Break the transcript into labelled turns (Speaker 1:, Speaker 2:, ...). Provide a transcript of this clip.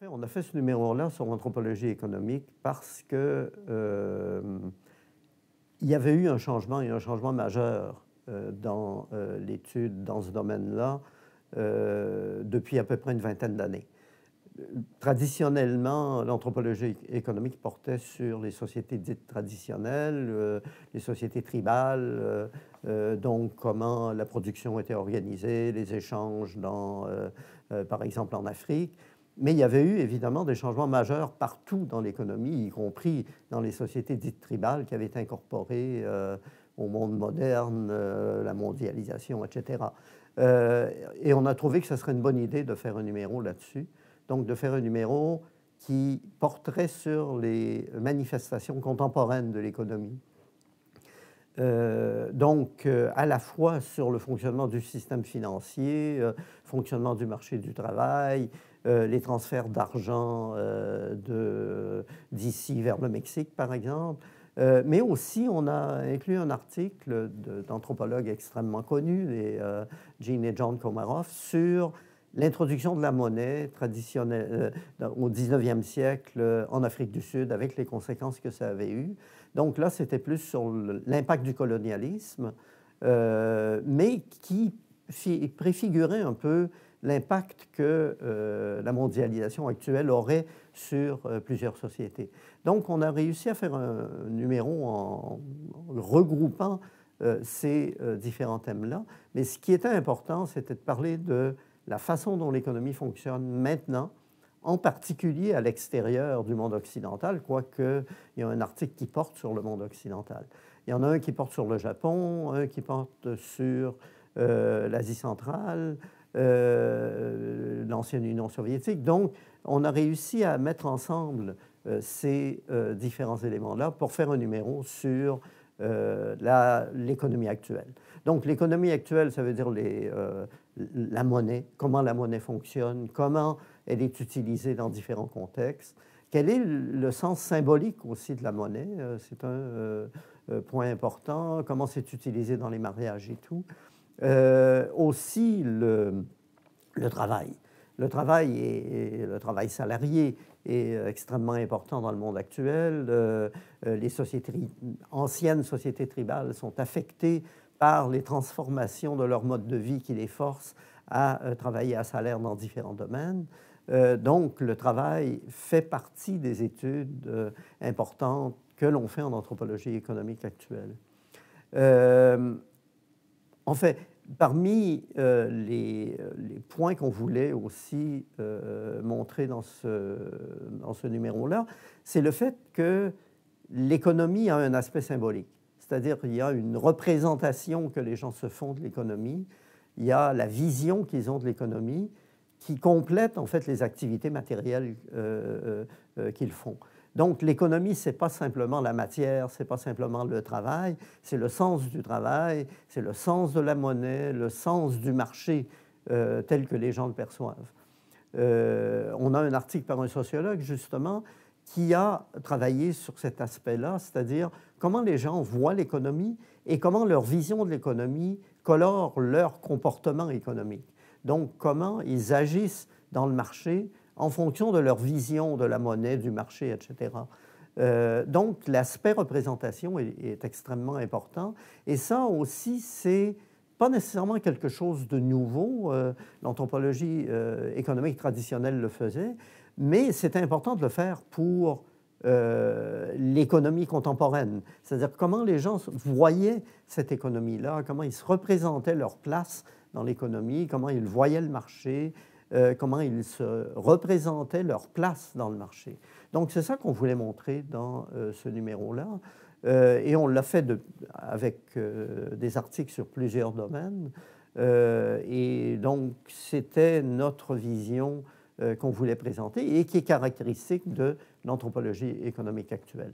Speaker 1: On a fait ce numéro-là sur l'anthropologie économique parce que il y avait eu un changement, et un changement majeur dans l'étude dans ce domaine-là depuis à peu près une vingtaine d'années. Traditionnellement, l'anthropologie économique portait sur les sociétés dites traditionnelles, les sociétés tribales, donc comment la production était organisée, les échanges par exemple en Afrique. Mais il y avait eu évidemment des changements majeurs partout dans l'économie, y compris dans les sociétés dites tribales qui avaient été incorporées au monde moderne, la mondialisation, etc. Et on a trouvé que ce serait une bonne idée de faire un numéro là-dessus. Donc, de faire un numéro qui porterait sur les manifestations contemporaines de l'économie. À la fois sur le fonctionnement du système financier, fonctionnement du marché du travail, les transferts d'argent d'ici vers le Mexique, par exemple. Mais aussi, on a inclus un article d'anthropologues extrêmement connus, Jean et John Komaroff, sur l'introduction de la monnaie traditionnelle au 19e siècle en Afrique du Sud, avec les conséquences que ça avait eues. Donc là, c'était plus sur l'impact du colonialisme, mais qui préfigurait un peu l'impact que la mondialisation actuelle aurait sur plusieurs sociétés. Donc, on a réussi à faire un numéro en regroupant ces différents thèmes-là. Mais ce qui était important, c'était de parler de la façon dont l'économie fonctionne maintenant, en particulier à l'extérieur du monde occidental, quoique il y a un article qui porte sur le monde occidental. Il y en a un qui porte sur le Japon, un qui porte sur l'Asie centrale, l'ancienne Union soviétique. Donc, on a réussi à mettre ensemble ces différents éléments-là pour faire un numéro sur l'économie actuelle. Donc, l'économie actuelle, ça veut dire la monnaie, comment la monnaie fonctionne, comment elle est utilisée dans différents contextes, quel est le sens symbolique aussi de la monnaie, c'est un point important, comment c'est utilisé dans les mariages et tout. Aussi, le travail. Le travail salarié est extrêmement important dans le monde actuel. Les anciennes sociétés tribales sont affectées par les transformations de leur mode de vie qui les forcent à travailler à salaire dans différents domaines. Donc, le travail fait partie des études importantes que l'on fait en anthropologie économique actuelle. En fait, parmi les points qu'on voulait aussi montrer dans ce numéro-là, c'est le fait que l'économie a un aspect symbolique. C'est-à-dire qu'il y a une représentation que les gens se font de l'économie, il y a la vision qu'ils ont de l'économie qui complète en fait les activités matérielles qu'ils font. Donc l'économie, ce n'est pas simplement la matière, ce n'est pas simplement le travail, c'est le sens du travail, c'est le sens de la monnaie, le sens du marché tel que les gens le perçoivent. On a un article par un sociologue justement qui a travaillé sur cet aspect-là, c'est-à-dire comment les gens voient l'économie et comment leur vision de l'économie colore leur comportement économique. Donc, comment ils agissent dans le marché en fonction de leur vision de la monnaie, du marché, etc. Donc, l'aspect représentation est extrêmement important. Et ça aussi, c'est pas nécessairement quelque chose de nouveau. L'anthropologie économique traditionnelle le faisait, mais c'est important de le faire pour l'économie contemporaine. C'est-à-dire comment les gens voyaient cette économie-là, comment ils se représentaient leur place dans l'économie, comment ils voyaient le marché, comment ils se représentaient leur place dans le marché. Donc, c'est ça qu'on voulait montrer dans ce numéro-là. Et on l'a fait avec des articles sur plusieurs domaines. Et donc, c'était notre vision qu'on voulait présenter et qui est caractéristique de l'anthropologie économique actuelle.